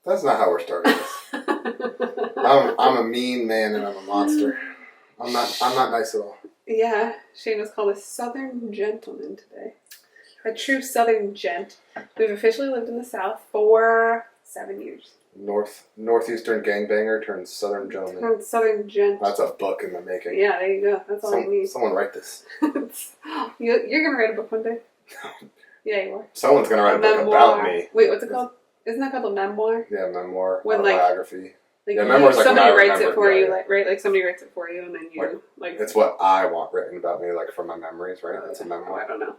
That's not how we're starting this. I'm a mean man and I'm a monster. I'm not nice at all. Yeah, Shane was called a Southern gentleman today. A true Southern gent. We've officially lived in the South for 7 years. Northeastern gangbanger turns Southern gentleman. Turned Southern gent. That's a book in the making. Yeah, there you go. That's all you need. Someone write this. You're gonna write a book one day. Yeah, you are. Someone's gonna write a book about me. Wait, what's it called? Isn't that called a memoir? Yeah, memoir. When, autobiography. Like yeah, memoir's like somebody when I writes it for remember, you, right? Like somebody writes it for you, and then you like. It's what I want written about me, like from my memories, right? That's a memoir. Oh, I don't know.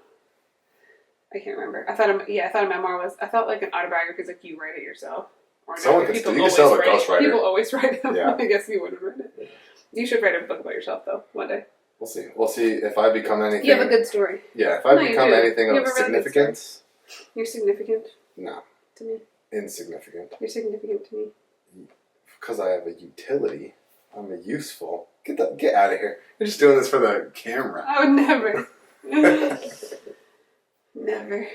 I can't remember. I thought a memoir was. I thought like an autobiography is like you write it yourself. Or someone could still. You can sell a ghostwriter. People always write them. Yeah. I guess you wouldn't write it. Yeah. You should write a book about yourself though one day. We'll see. We'll see if I become anything. You have a good story. Yeah, if I become anything of significance. You're significant. No. To me. Insignificant. You're significant to me. Because I have a utility. I'm a useful. Get out of here. You're just doing this for the camera. I would never. Never.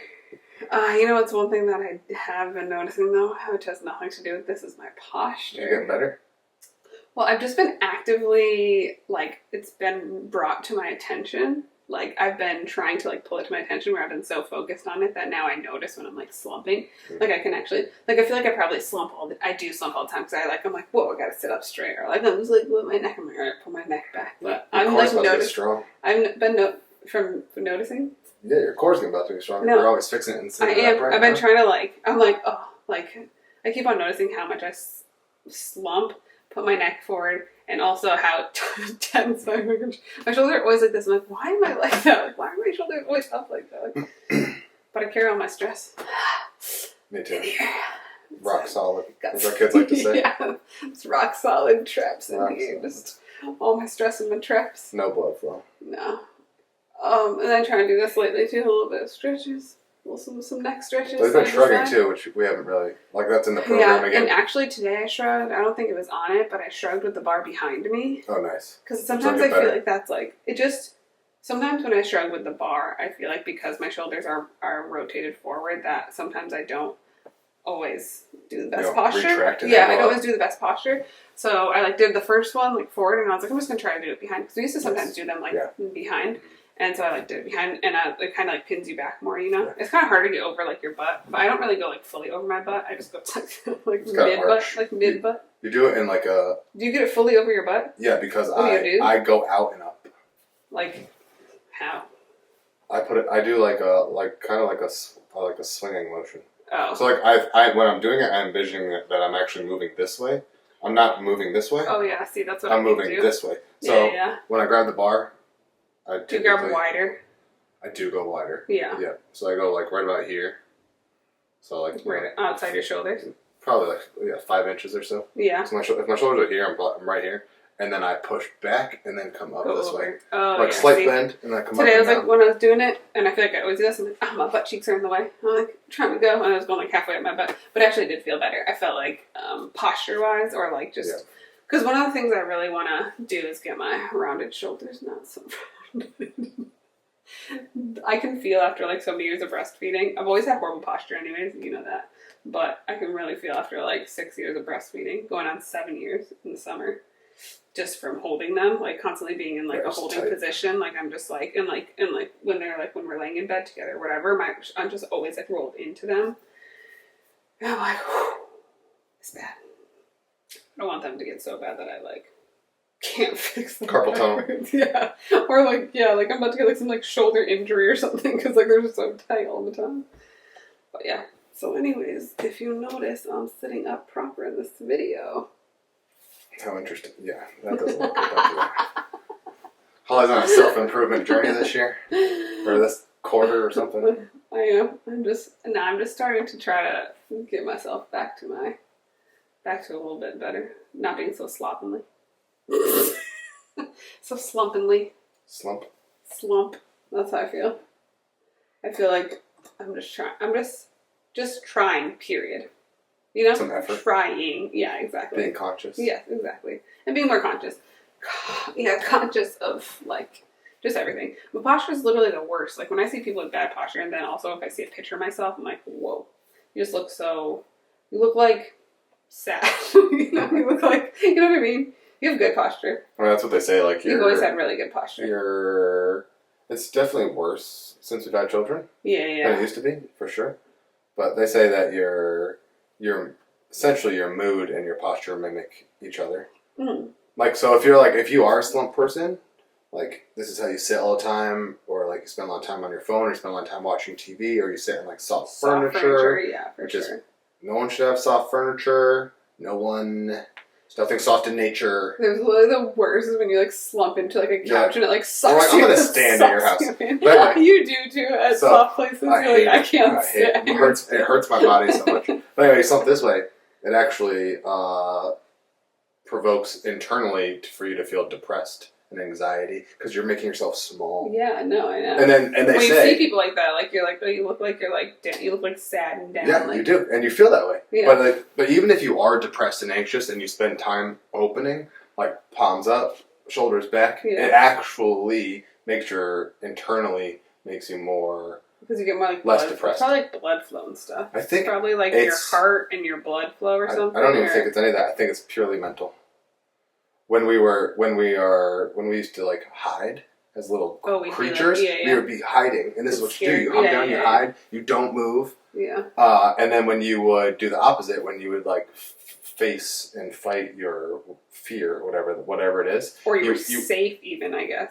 You know what's one thing that I have been noticing though, which has nothing to do with this, is my posture. You're getting better? Well, I've just been actively, like, it's been brought to my attention. Like, I've been trying to, like, pull it to my attention where I've been so focused on it that now I notice when I'm, like, slumping. Like, I can actually, like, I feel like I probably slump I do slump all the time because I'm like, whoa, I gotta sit up straight. Or, like, I'm just, like, with my neck, I'm like, all right, pull my neck back. But I'm, like, noticing. I've been from noticing. Yeah, your core's about to be strong. No, you're always fixing it and sitting it up right. I've been trying to, like, I'm like, oh, like, I keep on noticing how much I slump, put my neck forward, and also how tense my shoulders are always like this. I'm like, why am I like that? Like, why are my shoulders always up like that? Like, but I carry all my stress. Me too. Rock solid. As our kids like to say. Yeah, it's rock solid traps in here. Just all my stress in my traps. No blood flow. No. And I'm trying to do this lately too. A little bit of stretches. Some neck stretches. They've been shrugging too, which we haven't really, like, that's in the program again. And actually today I shrugged. I don't think it was on it, but I shrugged with the bar behind me. Oh, nice. Because sometimes I feel like that's like, sometimes when I shrug with the bar, I feel like because my shoulders are rotated forward, that sometimes I don't always do the best posture. I don't always do the best posture. So I, like, did the first one, like, forward, and I was like, I'm just going to try to do it behind. Because we used to sometimes do them, like, behind. And so I, like, did it behind, and it kind of, like, pins you back more, you know? Yeah. It's kind of hard to get over, like, your butt. But I don't really go, like, fully over my butt. I just go, like mid-butt. Like, mid-butt. You do it in, like, a... Do you get it fully over your butt? Yeah, because I go out and up. Like, how? I do, like, kind of like a swinging motion. Oh. So, like, when I'm doing it, I'm envisioning that I'm actually moving this way. I'm not moving this way. Oh, yeah, see, that's what I'm moving this way. So, when I grab the bar... Do you grab wider? I do go wider. Yeah. Yeah. So I go, like, right about here. So, like... Right outside your shoulders? Probably, like, 5 inches or so. Yeah. So if my shoulders are here, I'm right here. And then I push back and then come up this way. Oh, like, slight bend, and then I come up. Today I was like, when I was doing it, and I feel like I always do this, I'm like, oh, my butt cheeks are in the way. I'm like, trying to go, and I was going, like, halfway up my butt. But it actually did feel better. I felt like, posture-wise, or, like, just... Because one of the things I really want to do is get my rounded shoulders, not so I can feel after, like, so many years of breastfeeding. I've always had horrible posture anyways, you know that. But I can really feel after, like, 6 years of breastfeeding, going on 7 years in the summer, just from holding them, like, constantly being in, like, a holding position. Like, I'm just, like, and when we're laying in bed together, whatever, I'm just always, like, rolled into them. And I'm like, whew, it's bad. I don't want them to get so bad that I, like, can't fix them. Carpal tunnel. Yeah. Or, like, I'm about to get, like, some, like, shoulder injury or something because, like, they're just so tight all the time. But, yeah. So, anyways, if you notice, I'm sitting up proper in this video. How interesting. Yeah, that doesn't look good. Holly's on a self-improvement journey this year. Or this quarter or something. I am. I'm just starting to try to get myself back to a little bit better. Not being so sloppily. So slumpingly. Slump. That's how I feel. I feel like I'm just trying, period. You know? Some effort. Trying. Yeah, exactly. Being conscious. Yes, exactly. And being more conscious. Yeah, conscious of, like, just everything. But posture is literally the worst. Like, when I see people with bad posture, and then also if I see a picture of myself, I'm like, whoa. You just look you look like sad. You know, you look like, you know what I mean? You have good posture. I mean, that's what they say. Like you've always had really good posture. It's definitely worse since we've had children. Yeah. Than it used to be, for sure. But they say that essentially your mood and your posture mimic each other. Mm-hmm. Like, so if you are a slump person, like, this is how you sit all the time, or like you spend a lot of time on your phone, or you spend a lot of time watching TV, or you sit in like soft furniture. Yeah, for sure. No one should have soft furniture. There's nothing soft in nature. There's literally the worst is when you like slump into like a couch and it like sucks. I'm gonna stand at your house. But you do too at soft places. I can't sit. It hurts my body so much. But anyway, you slump this way, it actually provokes internally for you to feel depressed and anxiety because you're making yourself small. Yeah, no, I know. And they when say you see people like that, like you're like, oh, you look like you look like sad and down. Yeah, like, you do, and you feel that way. Yeah. But even if you are depressed and anxious, and you spend time opening, like palms up, shoulders back, it actually makes you more. Because you get more like less depressed. It's probably like blood flow and stuff. I think it's probably like your heart and your blood flow or something. I don't even think it's any of that. I think it's purely mental. When we used to like hide as little creatures, we would be hiding, and this is what you do: you hum down, you hide, you don't move. Yeah. And then when you would do the opposite, when you would like face and fight your fear, whatever it is, or you were safe, even I guess.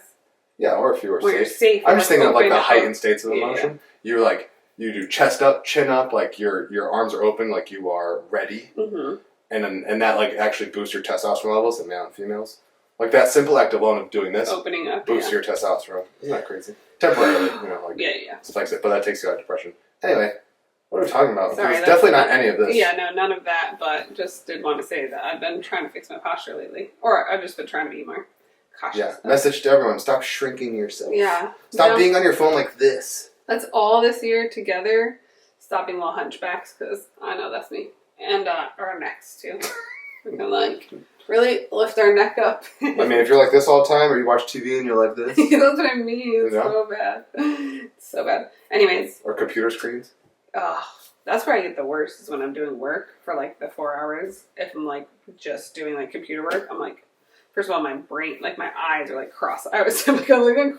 Yeah, or if you were you're safe. I'm just thinking of like the heightened states of emotion. You're like you do chest up, chin up, like your arms are open, like you are ready. Mm-hmm. And that like actually boosts your testosterone levels in male and females. Like that simple act alone of doing this opening up boosts your testosterone. Isn't that crazy? Temporarily, spikes it, but that takes you out of depression. Anyway, what are we talking about? Sorry, it's definitely not any of this. Yeah, no, none of that. But just did want to say that I've been trying to fix my posture lately, or I've just been trying to be more cautious. Yeah, message to everyone: stop shrinking yourself. Yeah, stop being on your phone like this. Let's all this year together stop being little hunchbacks, because I know that's me, and our necks too. We're gonna like really lift our neck up. I mean, if you're like this all the time, or you watch TV and you're like this. That's what I mean. It's so bad. It's so bad. Anyways. Or computer screens. That's where I get the worst, is when I'm doing work for like the 4 hours. If I'm like just doing like computer work, I'm like, first of all, my brain, like my eyes are like cross-eyed. I was like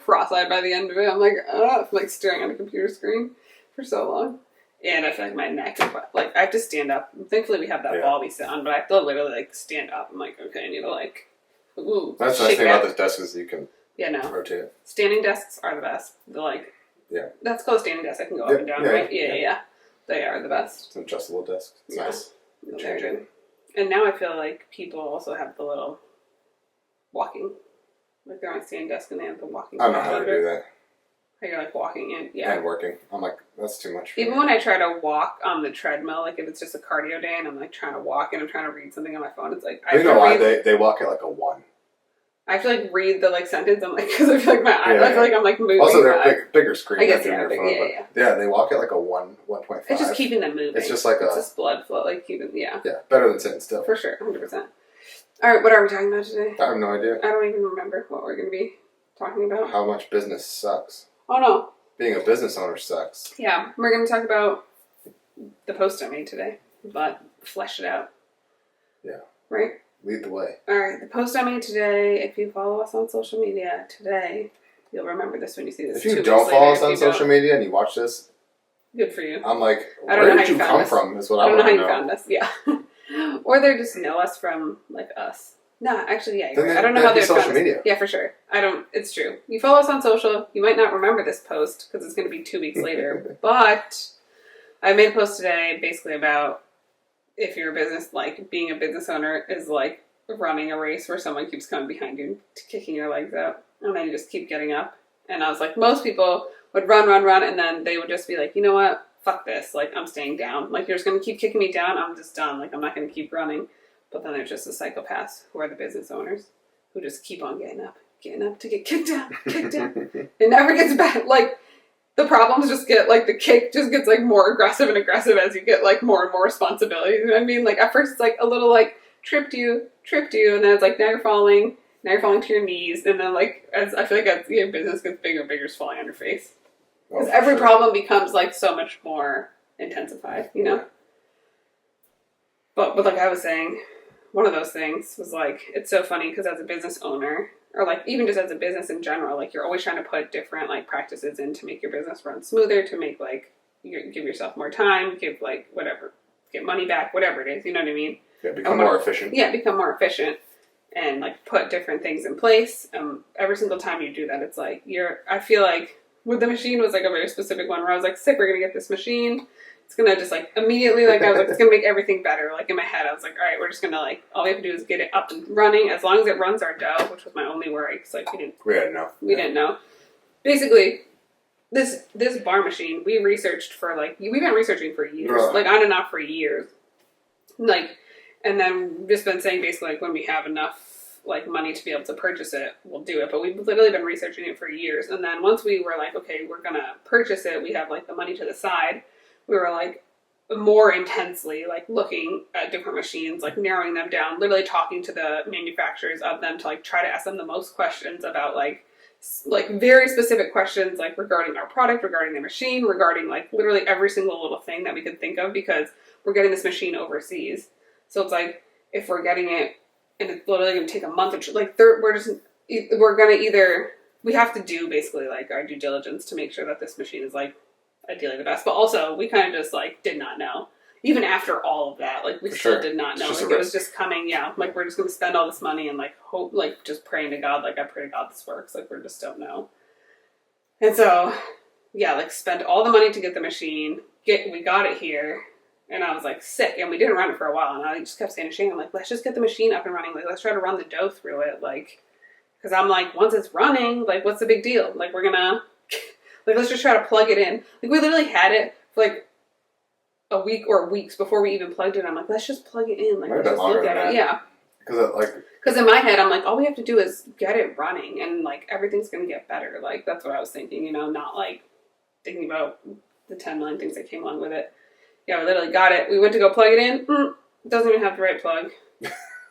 cross-eyed by the end of it. I'm like, I'm like staring at a computer screen for so long. And I feel like my neck is like, I have to stand up. Thankfully, we have that ball we sit on, but I have to literally like stand up. I'm like, okay, I need to like, ooh. That's the nice thing about this desk is you can rotate it. Standing desks are the best. They're like, that's called a standing desk. I can go up and down, right? Yeah. They are the best. It's an adjustable desk. It's nice. Very good. And now I feel like people also have the little walking, like they're on a standing desk and they have the walking. I don't know how to do that. How you're like walking in, and working. I'm like, that's too much. Even when I try to walk on the treadmill, like if it's just a cardio day and I'm like trying to walk and I'm trying to read something on my phone, it's like you know why they walk at like a 1. I have to like read the like sentence. I'm like, because I feel like my eyes. I feel like I'm like moving. Also, they're bigger screen. I guess your phone, yeah, they walk at like a 1.5. It's just keeping them moving. It's just like it's just blood flow, like keeping better than sitting still for sure, 100%. All right, what are we talking about today? I have no idea. I don't even remember what we're going to be talking about. How much business sucks. Oh no. Being a business owner sucks. Yeah, we're going to talk about the post I made today, but flesh it out. Yeah. Right? Lead the way. All right, the post I made today, if you follow us on social media today, you'll remember this when you see this. If you don't follow us on social media and you watch this, good for you. I'm like, where did you come from is what I want to know. I don't know how you found us, yeah. Or they just know us from, like, us. No, actually, yeah. I don't know how they social media. Yeah, for sure. It's true. You follow us on social. You might not remember this post because it's going to be 2 weeks later. But I made a post today basically about if you're a business, like being a business owner is like running a race where someone keeps coming behind you, kicking your legs out, and then you just keep getting up. And I was like, most people would run, and then they would just be like, you know what? Fuck this. Like, I'm staying down. Like, you're just going to keep kicking me down. I'm just done. Like, I'm not going to keep running. But then there's just the psychopaths who are the business owners who just keep on getting up to get kicked down. It never gets bad. Like, the problems just get, like, the kick just gets, like, more aggressive and aggressive as you get, like, more and more responsibilities. You know what I mean? Like, at first it's, like, a little, like, tripped you, and then it's, like, now you're falling to your knees, and then, like, as I feel like as your business gets bigger and bigger, it's falling on your face. Because every problem becomes, like, so much more intensified, you know? But like I was saying, one of those things was like, it's so funny because as a business owner, or like even just as a business in general, like you're always trying to put different like practices in to make your business run smoother, to make like, give yourself more time, give like whatever, get money back, whatever it is, you know what I mean? Yeah, become more efficient. Yeah, become more efficient and like put different things in place. Every single time you do that, it's like I feel like with the machine was like a very specific one where I was like, sick, we're going to get this machine. It's going to just like immediately, like I was like, it's going to make everything better. Like in my head, I was like, all right, we're just going to like, all we have to do is get it up and running. As long as it runs our dough, which was my only worry. Because like we didn't know. Basically, this bar machine, we researched for like, we've been researching for years, like on and off for years. Like, and then we've just been saying basically like when we have enough like money to be able to purchase it, we'll do it. But we've literally been researching it for years. And then once we were like, okay, we're going to purchase it, we have like the money to the side. We were like more intensely like looking at different machines, like narrowing them down, literally talking to the manufacturers of them to like try to ask them the most questions about like very specific questions, like regarding our product, regarding the machine, regarding like literally every single little thing that we could think of, because we're getting this machine overseas. So it's like, if we're getting it and it's literally going to take a month or two, like we're going to either, we have to do basically like our due diligence to make sure that this machine is like ideally the best. But also we kind of just like did not know. Even after all of that, like we still did not know. Like it was just coming, like we're just going to spend all this money and like hope, like just praying to God, like I pray to God this works. Like we just don't know. And so, yeah, like spent all the money to get the machine. We got it here. And I was like sick, and we didn't run it for a while. And I just kept saying to Shane, I'm like, let's just get the machine up and running. Like, let's try to run the dough through it. Like, because I'm like, once it's running, like, what's the big deal? Like, we're gonna, like, let's just try to plug it in. Like, we literally had it for like a week or weeks before we even plugged it. I'm like, let's just plug it in. Like, let's just look at it. Yeah. Because in my head, I'm like, all we have to do is get it running, and like everything's gonna get better. Like, that's what I was thinking. You know, not like thinking about the 10 million things that came along with it. Yeah, we literally got it. We went to go plug it in. Doesn't even have the right plug.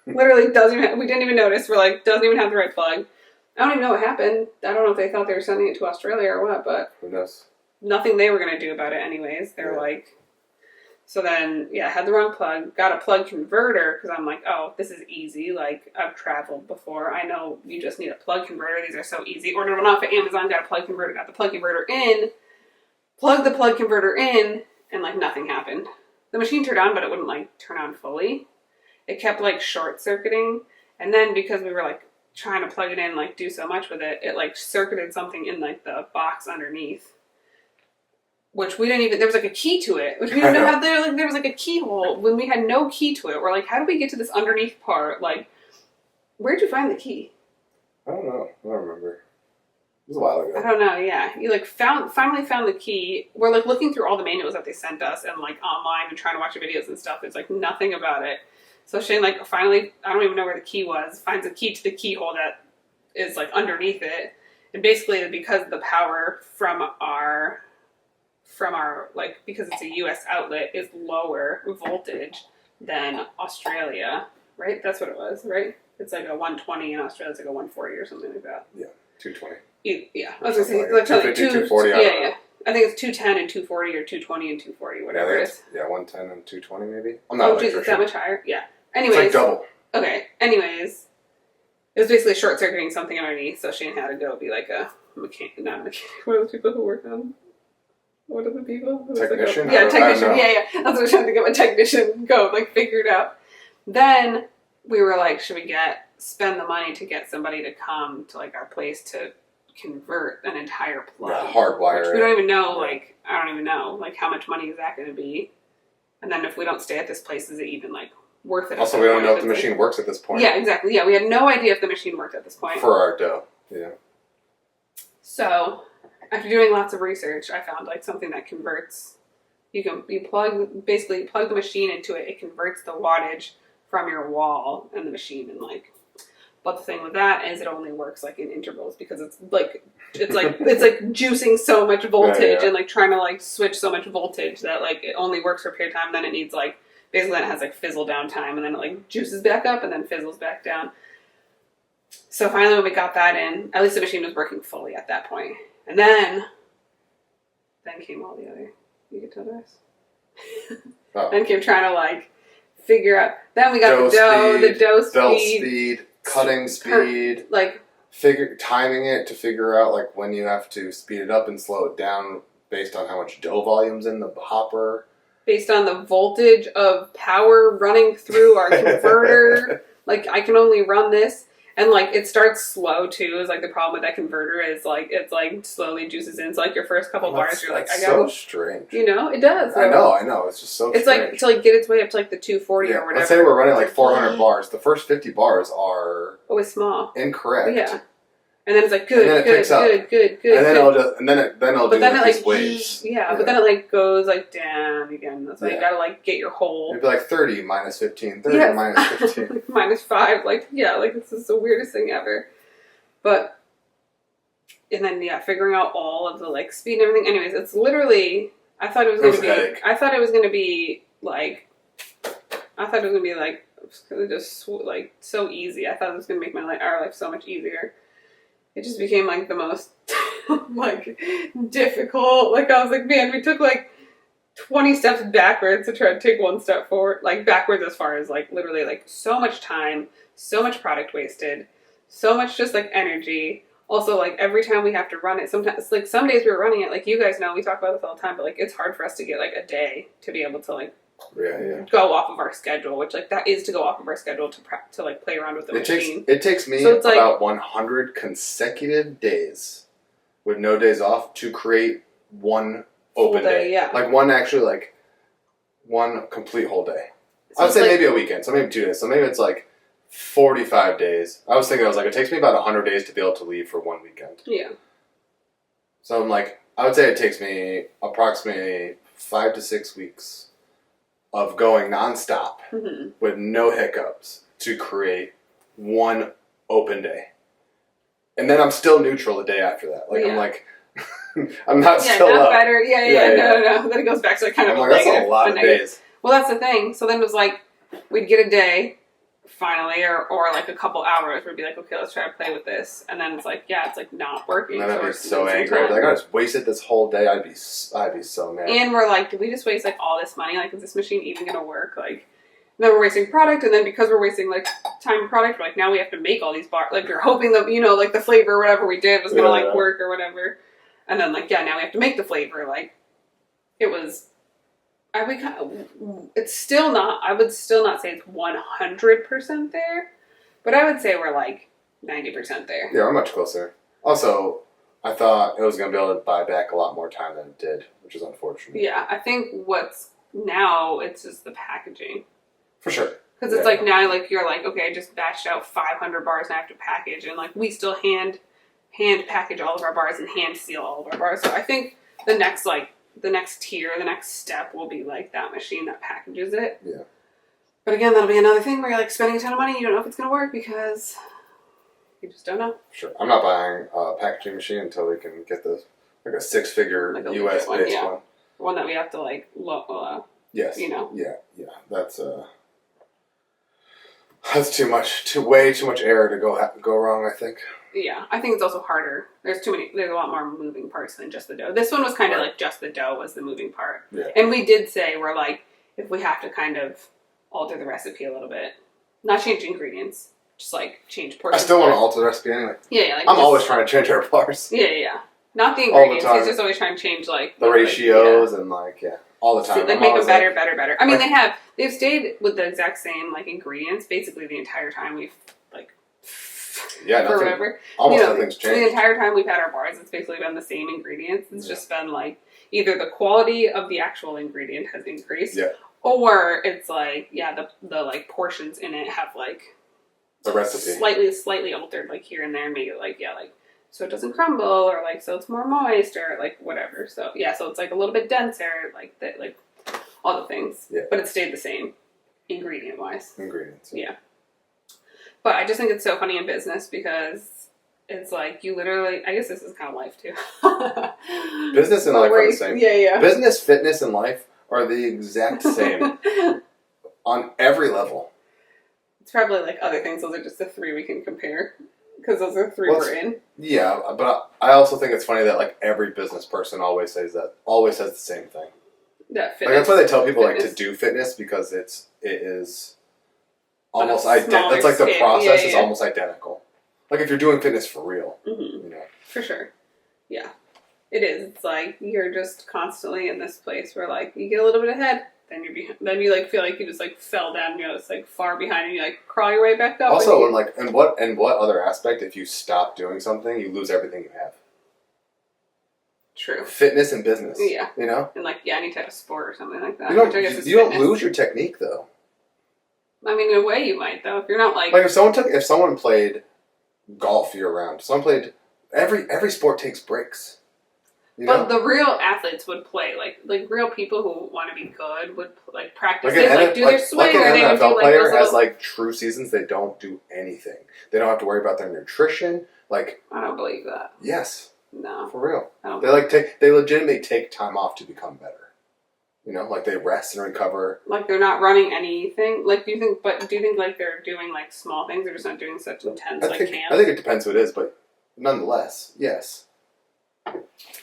Literally doesn't even we didn't even notice. We're like, doesn't even have the right plug. I don't even know what happened. I don't know if they thought they were sending it to Australia or what, but who knows? Nothing they were going to do about it anyways. They're like, so then, yeah, had the wrong plug. Got a plug converter because I'm like, oh, this is easy. Like, I've traveled before. I know you just need a plug converter. These are so easy. Ordered one off of Amazon, got a plug converter, got the plug converter in, plugged the plug converter in, and like nothing happened. The machine turned on, but it wouldn't like turn on fully. It kept like short circuiting, and then because we were like trying to plug it in, like do so much with it, it like circuited something in like the box underneath, which we didn't even. There was like a key to it, which we didn't know how. There was like a keyhole when we had no key to it. We're like, how do we get to this underneath part? Like, where'd you find the key? I don't know. I don't remember. It was a while ago. I don't know, yeah. You like finally found the key. We're like looking through all the manuals that they sent us and like online and trying to watch the videos and stuff. There's like nothing about it. So Shane like finally, I don't even know where the key was, finds a key to the keyhole that is like underneath it. And basically because the power from our like, because it's a US outlet, is lower voltage than Australia, right? That's what it was, right? It's like a 120 in Australia, it's like a 140 or something like that. Yeah, 220. Yeah, I was going to say, like 240. Yeah. I think it's 210 and 240 or 220 and 240, whatever it is. Yeah, 110 and 220 maybe. I'm not Jesus, that much higher? Yeah. Anyways. It's like double. Okay, anyways. It was basically short-circuiting something underneath, so Shane had to go be like a mechanic. What are those people who work on? What are the people? Technician? Like technician. Yeah. That's what I was trying to think of. A technician. Go, like, figure it out. Then we were like, should we spend the money to get somebody to come to, like, our place to convert an entire plug? Yeah, hardwire. Which we don't even know, like, I don't even know, like, how much money is that going to be? And then if we don't stay at this place, is it even, like, worth it? Also, we don't know if the machine works at this point. Yeah, exactly. Yeah, we had no idea if the machine worked at this point. For our dough, yeah. So, after doing lots of research, I found, like, something that converts. You plug the machine into it. It converts the wattage from your wall and the machine, and, like, but the thing with that is it only works like in intervals, because it's like juicing so much voltage and like trying to like switch so much voltage that like it only works for a period of time. Then it needs like basically then it has like fizzle down time, and then it like juices back up and then fizzles back down. So finally when we got that in, at least the machine was working fully at that point. And then came all the other, you could tell the rest. Then came trying to like figure out. Then we got the dough speed, belt speed, cutting speed, like timing it to figure out like when you have to speed it up and slow it down based on how much dough volume's in the hopper. Based on the voltage of power running through our converter. Like, I can only run this. And, like, it starts slow, too, is, like, the problem with that converter is, like, it's, like, slowly juices in. So, like, your first couple bars, you're like, I gotta... so strange. You know? It does. I know. It's just so strange. It's, like, to, like, get its way up to, like, the 240 or whatever. Let's say we're running, like, 400 bars. The first 50 bars are... always small. Incorrect. Yeah. And then it's like, good. And then it'll do these waves. Yeah, but then it, like, goes, like, down again. That's why you gotta, like, get your whole... It'd be like 30 minus 15, 30 minus 15. Like, minus 5, like, yeah, like, this is the weirdest thing ever. But, and then, figuring out all of the, like, speed and everything. Anyways, it's literally, I thought it was going to be, like, just, like, so easy. I thought it was going to make our life so much easier. It just became, like, the most, like, difficult. Like, I was like, man, we took, like, 20 steps backwards to try to take one step forward. Like, backwards as far as, like, literally, like, so much time, so much product wasted, so much just, like, energy. Also, like, every time we have to run it, sometimes, like, some days we were running it, like, you guys know, we talk about this all the time, but, like, it's hard for us to get, like, a day to be able to, like, go off of our schedule, which, like, that is to go off of our schedule to like, play around with the machine. It takes me about 100 consecutive days with no days off to create one open day. Yeah. Like, one complete whole day. So I would say maybe a weekend, so maybe 2 days. So maybe it's, like, 45 days. I was thinking, it takes me about 100 days to be able to leave for one weekend. Yeah. So I'm like, I would say it takes me approximately 5 to 6 weeks of going nonstop with no hiccups to create one open day. And then I'm still neutral the day after that. Like, I'm like, I'm not still up. Better. No. Then it goes back to like kind of that's a lot of days. Well, that's the thing. So then it was like, we'd get a day, finally, or like a couple hours, we'd be like, okay, let's try to play with this. And then it's like, it's like not working. And then I'd be so angry. Like, I just wasted this whole day. I'd be so mad. And we're like, did we just waste like all this money? Like, is this machine even going to work? Like, and then we're wasting product. And then because we're wasting like time and product, we're like, now we have to make all these bars. Like, we're hoping that, like the flavor or whatever we did was going to like work or whatever. And then like, now we have to make the flavor. Like, it was... it's still not, I would still not say it's 100% there, but I would say we're like 90% there. Yeah, we're much closer. Also, I thought it was going to be able to buy back a lot more time than it did, which is unfortunate. Yeah, I think it's just the packaging. For sure. Because it's like now, like, you're like, okay, I just batched out 500 bars and I have to package, and like, we still hand package all of our bars and hand seal all of our bars. So I think the next tier, the next step will be like that machine that packages it. Yeah. But again, that'll be another thing where you're like spending a ton of money. You don't know if it's going to work because you just don't know. Sure. I'm not buying a packaging machine until we can get the like a 6-figure like US based one. One that we have to like yes. Yeah. That's too much. Way too much error to go wrong, I think. Yeah, I think it's also harder. There's a lot more moving parts than just the dough. This one was kind of like just the dough was the moving part. Yeah. And we did say, we're like, if we have to kind of alter the recipe a little bit, not change ingredients, just like change portions. I still want to alter the recipe anyway. Yeah. Like I'm always trying to change our bars. Yeah. Not the ingredients. He's just always trying to change like the ratios and like, all the time. So, like, make them better. I mean, they've stayed with the exact same like ingredients basically the entire time we've like... Almost nothing's changed. The entire time we've had our bars, it's basically been the same ingredients. It's just been like either the quality of the actual ingredient has increased, or it's like the like portions in it have like the recipe slightly altered like here and there, and make it like so it doesn't crumble, or like so it's more moist, or like whatever. So so it's like a little bit denser, like that, like all the things. Yeah. But it stayed the same ingredient wise. Ingredients. Yeah. But I just think it's so funny in business because it's like you literally, I guess this is kind of life too. Business and life are the same. Yeah. Business, fitness, and life are the exact same on every level. It's probably like other things. Those are just the 3 we can compare because those are the 3 we're in. Yeah, but I also think it's funny that like every business person always says the same thing. That fitness. Like, that's why they tell people like to do fitness, because it's it is almost identical. It's like the process is almost identical. Like if you're doing fitness for real, you know. For sure. Yeah. It is. It's like you're just constantly in this place where like you get a little bit ahead, then you're behind, then you like feel like you just like fell down, you know, it's like far behind, and you like crawl your way back up. Also, and what other aspect? If you stop doing something, you lose everything you have. True. Fitness and business. Yeah. You know? And like any type of sport or something like that. You don't lose your technique though. I mean, in a way you might though. If you're not like if someone played golf year round, someone played every sport takes breaks. But the real athletes would play like real people who want to be good would like practice it, do their swing. Like an NFL player has like true seasons. They don't do anything. They don't have to worry about their nutrition. Like I don't believe that. Yes. No. For real. They legitimately take time off to become better. You know, like they rest and recover. Like they're not running anything. Like do you think like they're doing like small things? They're just not doing such intense camps? I think it depends who it is, but nonetheless, yes.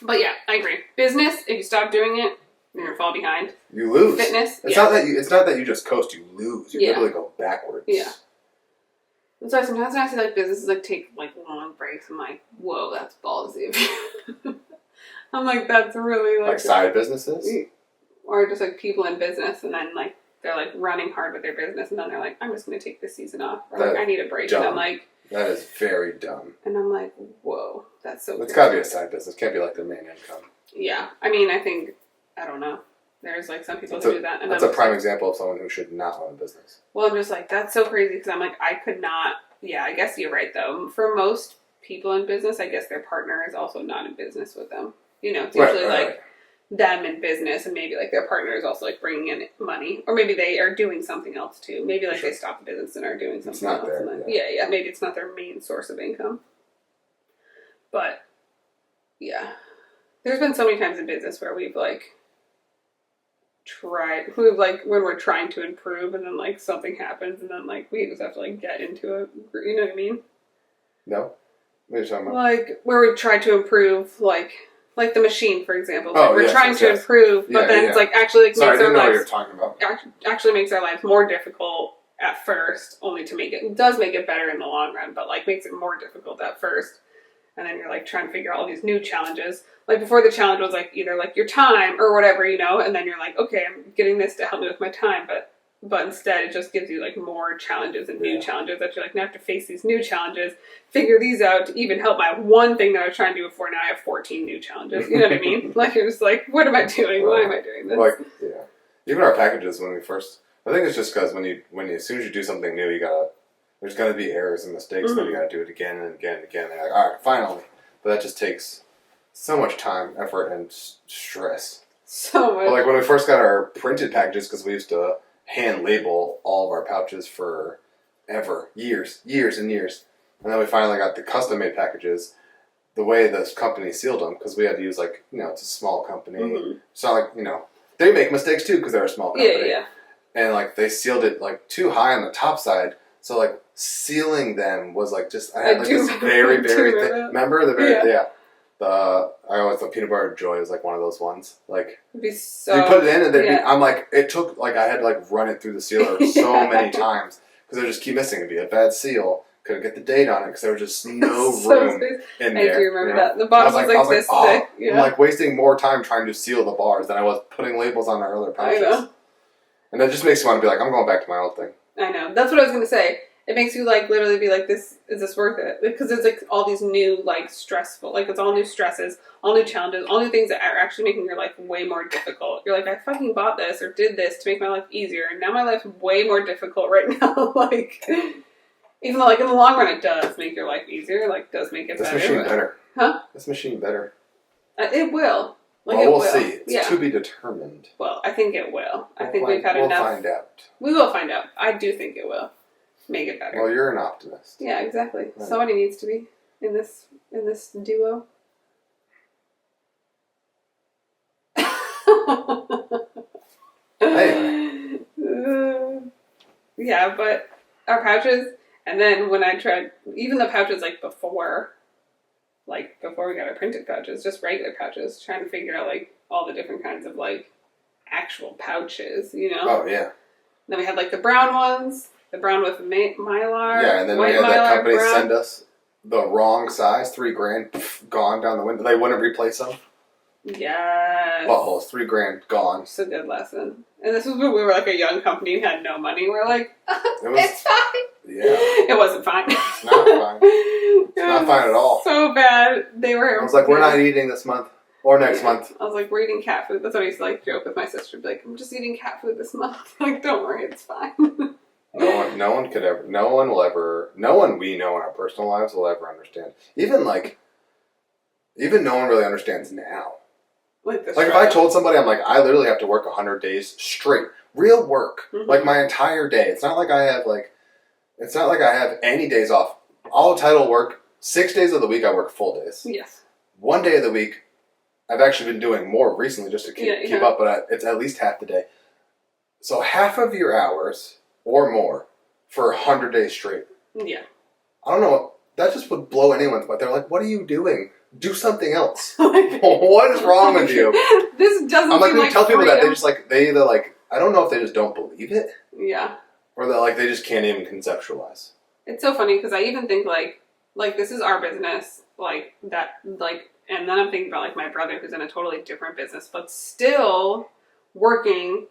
But yeah, I agree. Business, if you stop doing it, you're gonna fall behind. You lose. Fitness, it's not that you just coast. You lose. You literally go backwards. Yeah. And so sometimes when I see like businesses like take like long breaks, I'm like, whoa, that's ballsy. I'm like, that's really like side businesses, or just like people in business, and then like they're like running hard with their business, and then they're like, I'm just gonna take this season off, or like I need a break, and I'm like. That is very dumb. And I'm like, whoa, that's so It's got to be a side business. It can't be like their main income. Yeah. I mean, I don't know. There's like some people who do that. And that's a prime example of someone who should not own a business. Well, I'm just like, that's so crazy because I'm like, I could not. Yeah, I guess you're right though. For most people in business, I guess their partner is also not in business with them. You know, it's usually like them in business, and maybe like their partner is also like bringing in money, or maybe they are doing something else too. Maybe like they stop the business and are doing something else. Maybe it's not their main source of income. But yeah, there's been so many times in business where we've like when we're trying to improve, and then like something happens, and then like we just have to like get into it. You know what I mean? No. What are you talking about? Like where we try to improve, like the machine, for example. Like we're trying to improve, but then it's like actually makes our lives. What you're talking about. Actually makes our lives more difficult at first, only to make it does make it better in the long run, but like makes it more difficult at first. And then you're like trying to figure out all these new challenges. Like before, the challenge was like either like your time or whatever, you know. And then you're like, okay, I'm getting this to help me with my time, but instead it just gives you like more challenges and new challenges that you're like, now I have to face these new challenges, figure these out to even help my one thing that I was trying to do before. Now I have 14 new challenges. You know what I mean? Like you're just like, what am I doing? Why am I doing this? Like even our packages when we first. I think it's just because as soon as you do something new, there's gonna be errors and mistakes, and then you gotta do it again and again and again. And you're like, all right, finally. But that just takes so much time, effort, and stress. So much. But like when we first got our printed packages, because we used to hand label all of our pouches for years and years. And then we finally got the custom made packages. The way this company sealed them, because we had to use it's a small company. Mm-hmm. It's not like, they make mistakes too because they're a small company. Yeah. And like they sealed it like too high on the top side. So like sealing them was like just, I had like this very, very thick. Remember the very, I always thought peanut butter joy was like one of those ones. Like you put it in and I'm like, it took like I had to like run it through the sealer so many times because they just keep missing. It'd be a bad seal. Couldn't get the date on it because there was just no room in there. I do remember that. The bottom was like this thick. Yeah. I'm like wasting more time trying to seal the bars than I was putting labels on our other pouches. I know. And that just makes you want to be like, I'm going back to my old thing. I know. That's what I was going to say. It makes you like literally be like, is this worth it? Because it's like all these new like stressful, like it's all new stresses, all new challenges, all new things that are actually making your life way more difficult. You're like, I fucking bought this or did this to make my life easier, and now my life's way more difficult right now. Like, even though like in the long run it does make your life easier, like does make it better. This machine better. Huh? This machine better. It will. Like we'll see. It's to be determined. Well, I think it will. I think we've had enough. We'll find out. We will find out. I do think it will make it better. Well, you're an optimist. Yeah, exactly. Right. Somebody needs to be in this duo. Anyway. Yeah, but our pouches, and then when I tried, even the pouches like before we got our printed pouches, just regular pouches, trying to figure out like all the different kinds of like actual pouches, Oh yeah. Then we had like the brown ones, the brown with mylar. Yeah, and then we had that company send us the wrong size, $3,000 gone down the window. They wouldn't replace them. Yes. Buttholes, $3,000 gone. It's a good lesson. And this was when we were like a young company and had no money. We're like, it's fine. Yeah. It wasn't fine. It's not fine. It's not fine at all. So bad. They were. I was like, we're not eating this month or next month. I was like, we're eating cat food. That's what I used to like joke with my sister. Be like, I'm just eating cat food this month. Like, don't worry, it's fine. No one we know in our personal lives will ever understand. Even no one really understands now. Like if I told somebody, I'm like, I literally have to work 100 days straight, real work, like my entire day. It's not like I have any days off. All title work, 6 days of the week I work full days. Yes. 1 day of the week, I've actually been doing more recently just to keep up, but it's at least half the day. So half of your hours or more for 100 days straight. Yeah. I don't know. That just would blow anyone's mind. They're like, what are you doing? Do something else. What is wrong with you? This doesn't I'm like, seem when you tell people that, freedom. they either I don't know if they just don't believe it. Yeah. Or they just can't even conceptualize. It's so funny because I even think like this is our business, and then I'm thinking about my brother who's in a totally different business, but still working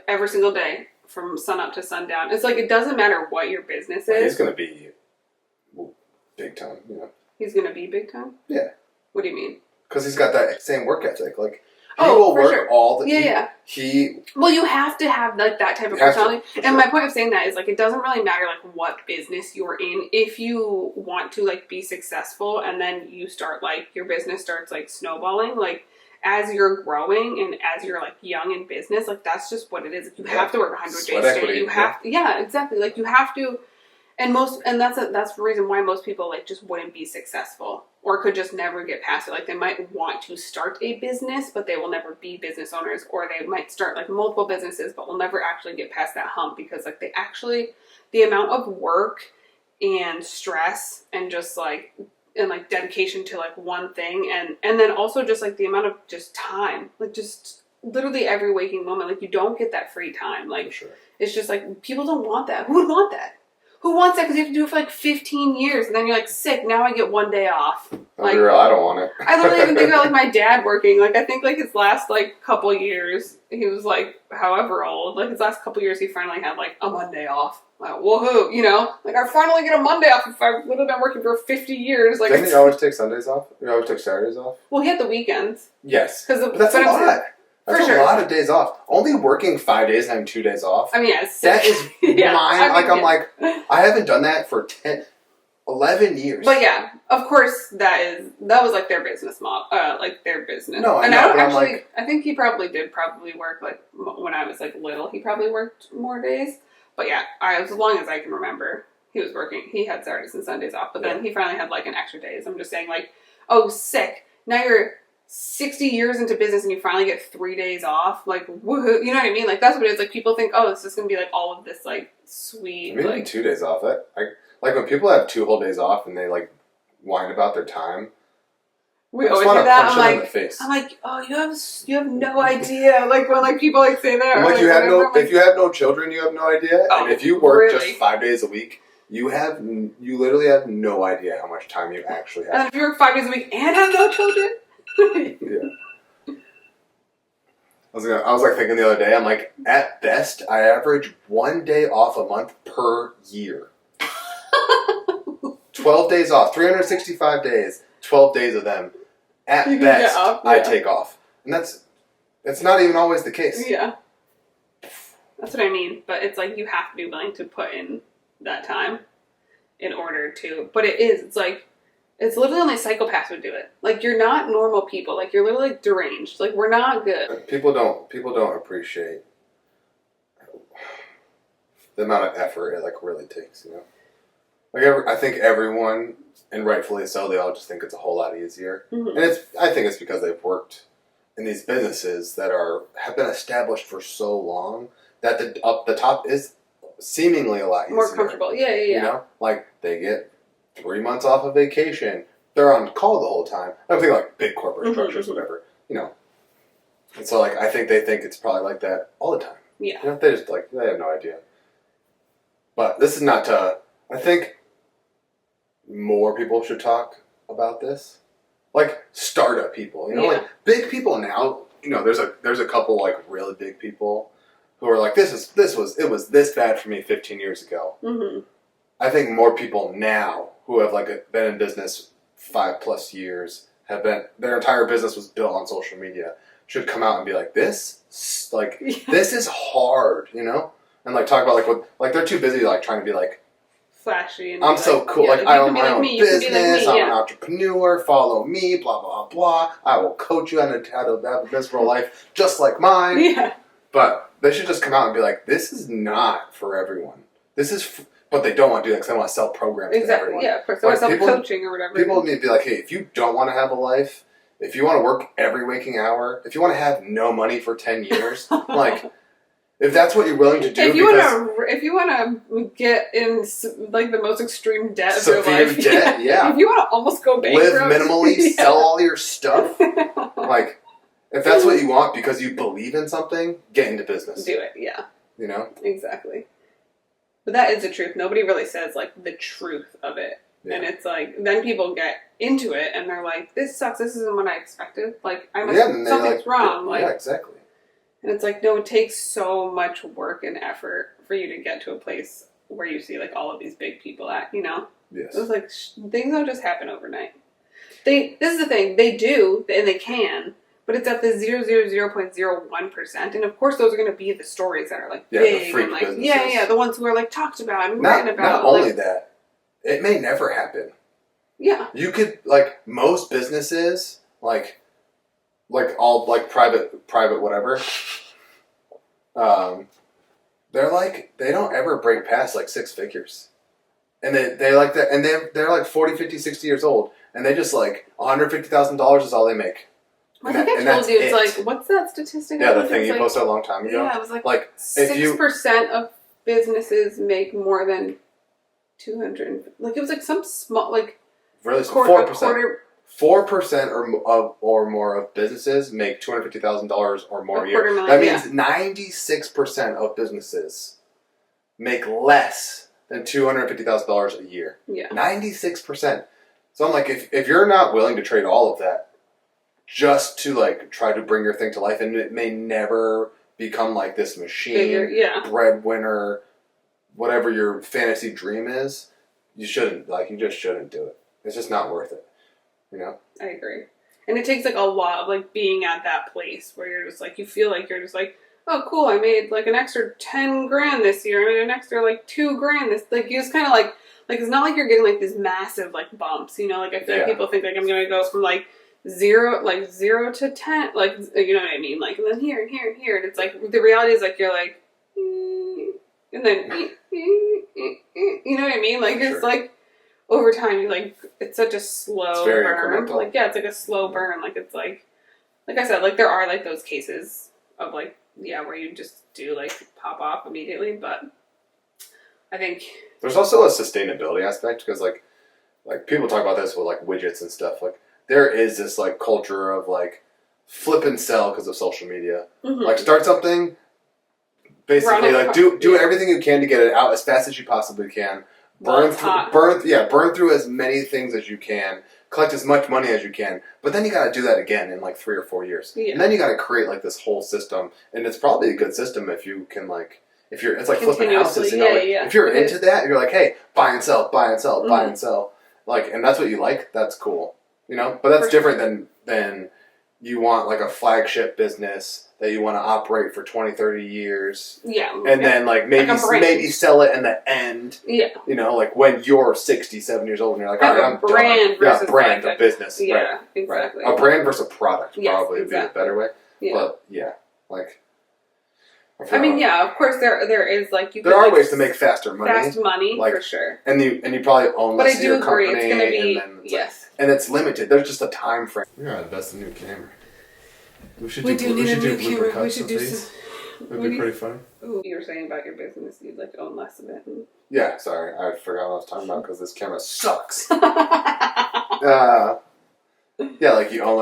every single day from sun up to sundown. It's it doesn't matter what your business is. He's going to be big time, He's going to be big time? Yeah. What do you mean? Because he's got that same work ethic. He will work all the... Well, you have to have that type of personality. And my point of saying that is it doesn't really matter what business you're in. If you want to be successful and then you start your business starts snowballing, as you're growing and as you're young in business, that's just what it is. You have to work 100 days straight. You have exactly. You have to. And that's the reason why most people just wouldn't be successful or could just never get past it. They might want to start a business, but they will never be business owners, or they might start multiple businesses, but will never actually get past that hump because the amount of work and stress and just dedication to one thing and then also just the amount of just time, just literally every waking moment, you don't get that free time. Sure. It's just people don't want that. Who would want that? Who wants that? Because you have to do it for 15 years, and then you're sick. Now I get 1 day off. I don't want it. I literally even think about my dad working. I think his last couple years, he was however old. His last couple years, he finally had a Monday off. Woohoo! I finally get a Monday off. If I would have been working for 50 years, didn't he always take Sundays off? He always took Saturdays off. Well, he had the weekends. Yes, but that's a lot. That's a lot of days off. Only working 5 days and having 2 days off. I mean, yes. That is mine. I haven't done that for 11 years. But yeah, of course that was their business model, their business. No, and I think he probably did work when I was little. He probably worked more days. But yeah, as long as I can remember, he was working. He had Saturdays and Sundays off, but then he finally had an extra days. I'm just saying oh, sick. Now you're 60 years into business and you finally get 3 days off, woohoo, you know what I mean? That's what it is. People think, oh, it's just gonna be all of this sweet. Maybe 2 days off. When people have 2 whole days off and they whine about their time. We always do that. I'm like, oh, you have no idea. When people say that. I'm if you have no children, you have no idea. Oh, and if you work just 5 days a week, you literally have no idea how much time you actually have. And if you work 5 days a week and have no children. Yeah. I was thinking the other day, I'm at best, I average 1 day off a month per year. 12 days off, 365 days, 12 days of them. At best, I take off. And that's not even always the case. Yeah. That's what I mean. But it's you have to be willing to put in that time in order to, but it's literally only psychopaths would do it. You're not normal people. You're literally deranged. We're not good. People don't appreciate the amount of effort it really takes, I think everyone, and rightfully so, they all just think it's a whole lot easier. Mm-hmm. And I think it's because they've worked in these businesses that have been established for so long that the top is seemingly a lot easier. More comfortable. Yeah. They get 3 months off of vacation. They're on call the whole time. I'm thinking big corporate structures, whatever, And so I think they think it's probably that all the time. Yeah. You know, they have no idea. But this is not to... I think more people should talk about this. Like, startup people. You know, like, big people now, you know, there's a couple, like, really big people who are like, it was this bad for me 15 years ago. Mm-hmm. I think more people now who have, like, been in business 5+ years, their entire business was built on social media, should come out and be like, this is hard, you know? And, like, talk about, like, they're too busy, like, trying to be, like, flashy. And I'm so cool. Like, I own my own business. I'm an entrepreneur. Follow me. Blah, blah, blah. I will coach you on how to have a miserable life just like mine. Yeah. But they should just come out and be like, this is not for everyone. This is... But they don't want to do that because they want to sell programs to everyone. Yeah, of course. They want to sell coaching or whatever. People need to be like, hey, if you don't want to have a life, if you want to work every waking hour, if you want to have no money for 10 years, like... If that's what you're willing to do, if you want to get in like the most extreme debt of your life, debt, yeah. If you want to almost go bankrupt, live minimally, sell all your stuff, like if that's what you want because you believe in something, get into business. Do it, yeah. You know, exactly. But that is the truth. Nobody really says like the truth of it, and it's like then people get into it and they're like, "This sucks. This isn't what I expected. Like something's wrong." Like, yeah, exactly. And it's like, no, it takes so much work and effort for you to get to a place where you see, like, all of these big people at, you know? Yes. It's like, things don't just happen overnight. This is the thing, they do, and they can, but it's at the 0.01%, and of course those are going to be the stories that are, like, big. The freak and, like, businesses. the ones who are, like, talked about and written about. Not only that, it may never happen. Yeah. You could, like, most businesses, like all like private whatever. They're like they don't ever break past like 6 figures, and they like that, and they're like 40, 50, 60 years old, and they just like $150,000 is all they make. I think I told you it's like what's that statistic? Yeah, the thing you posted a long time ago. Yeah, it was like 6% of businesses make more than 200. Like it was like some small like really 4%. 4% or more of businesses make $250,000 or more a year. That means 96% of businesses make less than $250,000 a year. Yeah, 96%. So I'm like, if you're not willing to trade all of that just to like try to bring your thing to life, and it may never become like this machine, breadwinner, whatever your fantasy dream is, you just shouldn't do it. It's just not worth it. You know? I agree. And it takes like a lot of like being at that place where you're just like, you feel like you're just like, oh cool, I made like an extra 10 grand this year, I made an extra like 2 grand this, like you just kind of like it's not like you're getting like these massive like bumps, you know, like I feel like people think like I'm gonna go from like 0 to 10, like, you know what I mean, like, and then here and here and here, and it's like, the reality is like, you're like, and then, you know what I mean, like, it's like, over time, you like it's such a slow burn. Like it's like a slow burn. Like it's like I said, like there are like those cases of like where you just do like pop off immediately. But I think there's also a sustainability aspect because like people talk about this with like widgets and stuff. Like there is this like culture of like flip and sell because of social media. Mm-hmm. Like start something, basically like do everything you can to get it out as fast as you possibly can. Burn through as many things as you can. Collect as much money as you can. But then you got to do that again in like 3 or 4 years. Yeah. And then you got to create like this whole system. And it's probably a good system if you can like it's like flipping houses. You know, if you're into that, you're like, hey, buy and sell, buy and sell, buy and sell. Like, and that's what you like. That's cool. You know, but that's different than you want like a flagship business that you want to operate for 20, 30 years. Yeah. And then like maybe sell it in the end. Yeah. You know, like when you're 67 years old and you're like, all right, I'm brand done. Versus brand, a business. Yeah, right. Exactly. Right. A brand versus a product probably would be a better way. Yeah. But like. I mean, of course there is like there are ways to make faster money. Fast money, like, for sure. And you probably own less of your company. But I do agree, it's going to be, and it's limited. There's just a time frame. We gotta invest in a new camera. We should do blooper cuts of these. It'd be pretty fun. Ooh, you were saying about your business, you'd like to own less of it. Yeah, sorry. I forgot what I was talking about because this camera sucks. Like you own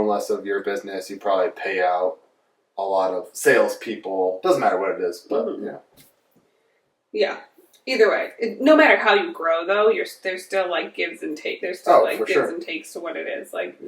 less of your business, you probably pay out a lot of salespeople. Doesn't matter what it is, but Yeah. Either way, no matter how you grow, though, there's still like gives and takes. There's still and takes to what it is. Like,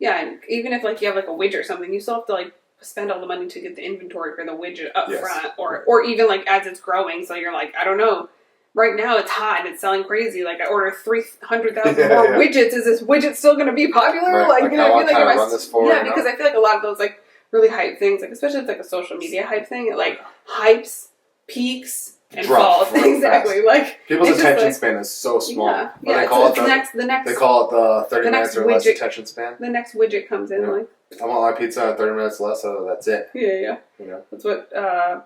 and even if like you have like a widget or something, you still have to like spend all the money to get the inventory for the widget up front, or even like as it's growing. So you're like, I don't know. Right now it's hot and it's selling crazy. Like I ordered 300,000 more widgets. Is this widget still going to be popular? Right. Like how long can I run this for? Yeah, because I feel like a lot of those like really hype things, like especially if it's like a social media hype thing, it like hypes, peaks, and falls. Exactly. Fast. Like people's attention span is so small. Yeah. They call it They call it the 30 minutes or less attention span. The next widget comes in like. I want my pizza in 30 minutes less, so that's it. Yeah. That's what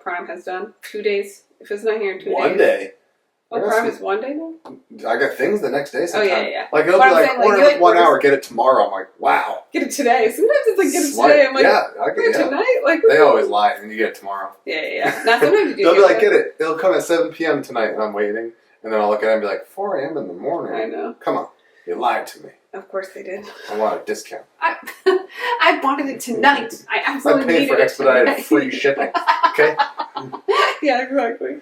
Prime has done. 2 days. If it's not here in 2 days. 1 day. Oh, Prime is 1 day now? I got things the next day sometimes. Oh, yeah. Like, it'll be like, order like 1 hour, get it tomorrow. I'm like, wow. Get it today. Sometimes it's like, get it today. I'm like, I'll get it tonight? Like, they always lie, and you get it tomorrow. Yeah. Now, sometimes you do they'll be like, get it. It'll come at 7 p.m. tonight, and I'm waiting. And then I'll look at it and be like, 4 a.m. in the morning. I know. Come on. You lied to me. Of course they did. I want a discount. I wanted it tonight. I absolutely needed it. I paid for expedited free shipping. Okay? Yeah, exactly.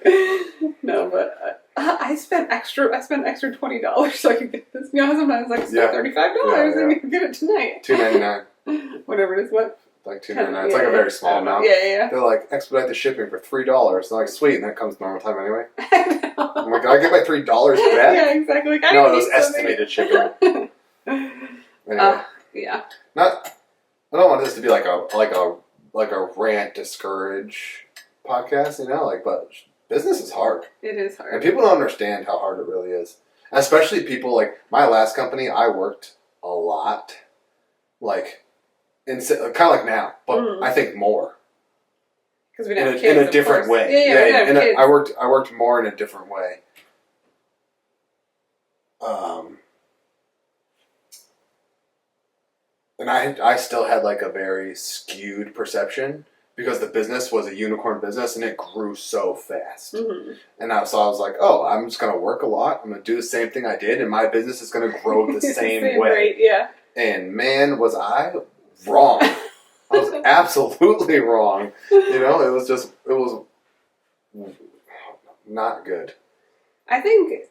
No, but I spent extra $20 so I could get this. You know, sometimes like $35 and you can get it tonight. $2.99. Whatever it is, what? Like $2.99. It's like a very small amount. Yeah. They're like, expedite the shipping for $3. They're like, sweet, and that comes normal time anyway. I'm like, I get my $3 back? Yeah, exactly. Like, no, it was estimated shipping. Anyway. Yeah. I don't want this to be like a rant discourage podcast, you know, like, but business is hard. It is hard. And people don't understand how hard it really is. Especially people like my last company, I worked a lot, like kind of like now, but I think more. Because we didn't have kids, in a different way. Yeah. I worked more in a different way. And I still had like a very skewed perception because the business was a unicorn business and it grew so fast. Mm-hmm. And so I was like, oh, I'm just going to work a lot. I'm going to do the same thing I did and my business is going to grow the same way. Rate, yeah. And man, was I wrong. I was absolutely wrong. You know, it was not good. I think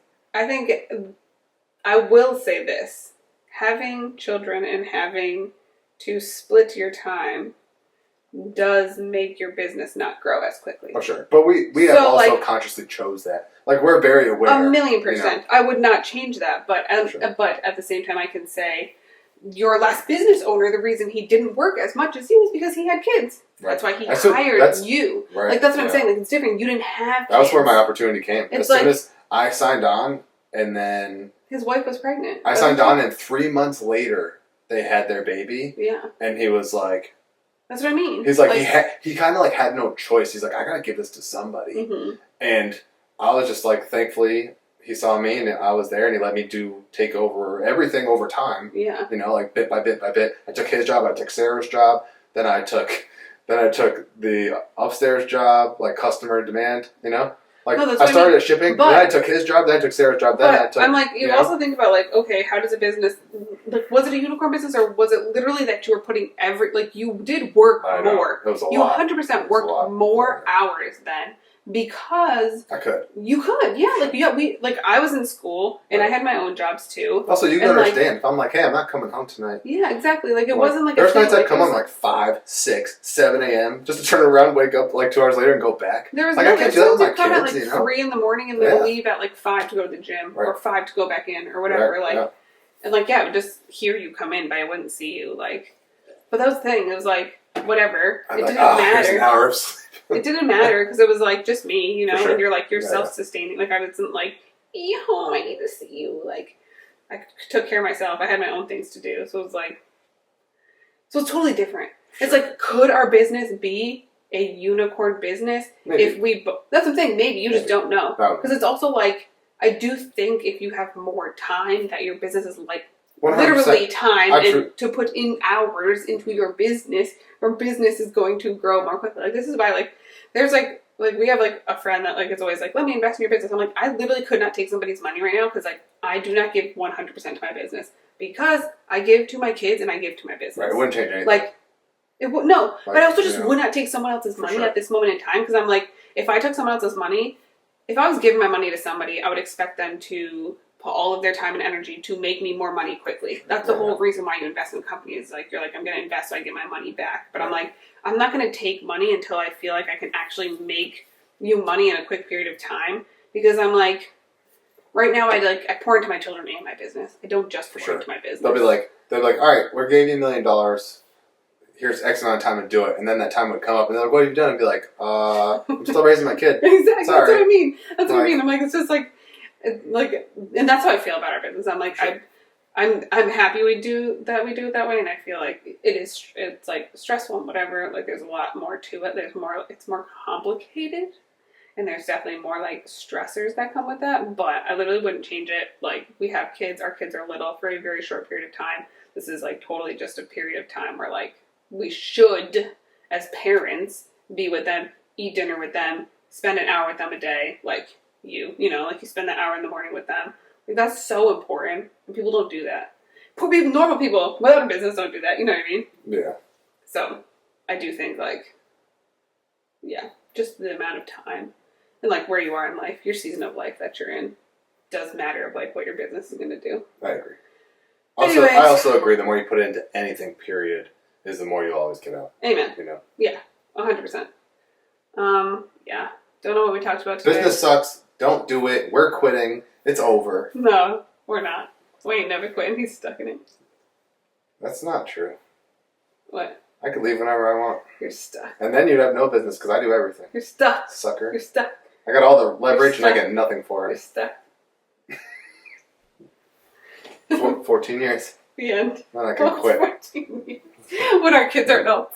I will say this. Having children and having to split your time does make your business not grow as quickly. Oh, sure. But we have also consciously chose that. Like, we're very aware. 1,000,000%. You know? I would not change that. But at the same time, I can say your last business owner, the reason he didn't work as much as you was because he had kids. Right. That's why he hired you. Right. Like, that's what I'm saying. Like, it's different. You didn't have kids. That was where my opportunity came. As soon as I signed on, and then... His wife was pregnant. I signed on, and 3 months later, they had their baby. Yeah. And he was like... That's what I mean. He's like he kind of like had no choice. He's like, I gotta give this to somebody. Mm-hmm. And I was just like, thankfully, he saw me, and I was there, and he let me take over everything over time. Yeah. You know, like bit by bit by bit. I took his job, I took Sarah's job, then I took the upstairs job, like customer demand, you know? Like, I started at shipping, then I took his job, then I took Sarah's job, then I took... I'm like, you also think about, like, okay, how does a business... Like, was it a unicorn business, or was it literally that you were putting you did work more. It was a lot. You 100% worked more hours then, because... I could. You could, yeah. I was in school, and I had my own jobs, too. Also, you can understand, if I'm like, hey, I'm not coming home tonight. Yeah, exactly. Like, it wasn't like... There's nights I'd come home like 5, 6, 7 a.m., just to turn around, wake up like 2 hours later, and go back. There was I can't do that with my kids, come at like 3 in the morning, and then leave at like 5 to go to the gym, or 5 to go back in, or whatever, And I would just hear you come in, but I wouldn't see you, like... But that was the thing, it was like, whatever. It didn't matter. Here's an hour of sleep. It didn't matter, because it was like, just me, you know, sure. and you're like, you're self-sustaining. Like, I wasn't like, yo, I need to see you. Like, I took care of myself. I had my own things to do. So it was like... So it's totally different. Sure. It's like, could our business be a unicorn business? Maybe. If we... That's what I'm saying, maybe. You just don't know. Because it's also like... I do think if you have more time, that your business is like 100%. Literally time and to put in hours into your business is going to grow more quickly. Like, this is why, like, there's like we have like a friend that like is always like, let me invest in your business. I'm like, I literally could not take somebody's money right now, because like I do not give 100% to my business, because I give to my kids and I give to my business. Right, it wouldn't change anything. Like, No, like, but I also just would not take someone else's money at this moment in time, because I'm like, if I took someone else's money, if I was giving my money to somebody, I would expect them to put all of their time and energy to make me more money quickly. That's the whole reason why you invest in companies. Like, you're like, I'm going to invest so I get my money back. But I'm like, I'm not going to take money until I feel like I can actually make you money in a quick period of time, because I'm like, right now I pour into my children and my business. I don't just pour into my business. They'll be like, all right, we're giving you $1 million. Here's X amount of time to do it, and then that time would come up, and they're like, what have you done? And be like, I'm still raising my kid. Exactly. Sorry. That's what I mean. That's what I mean. I'm like, it's just like, and that's how I feel about our business. I'm like, I'm happy we do it that way, and I feel like it's like stressful and whatever. Like, there's a lot more to it. It's more complicated, and there's definitely more like stressors that come with that. But I literally wouldn't change it. Like, we have kids. Our kids are little for a very short period of time. This is like totally just a period of time where like, we should, as parents, be with them, eat dinner with them, spend an hour with them a day, like you spend that hour in the morning with them. Like, that's so important, and people don't do that. Poor people, normal people without a business don't do that, you know what I mean? Yeah. So, I do think, like, yeah, just the amount of time, and, like, where you are in life, your season of life that you're in, does matter of, like, what your business is going to do. I agree. I also agree, the more you put into anything, period, is the more you'll always get out. Amen. You know? Yeah, 100%. Yeah. Don't know what we talked about today. Business sucks. Don't do it. We're quitting. It's over. No, we're not. We ain't never quitting. He's stuck in it. That's not true. What? I could leave whenever I want. You're stuck. And then you'd have no business, because I do everything. You're stuck. Sucker. You're stuck. I got all the leverage and I get nothing for it. You're stuck. 14 years. The end. Then I can quit. 14 years. When our kids are adults.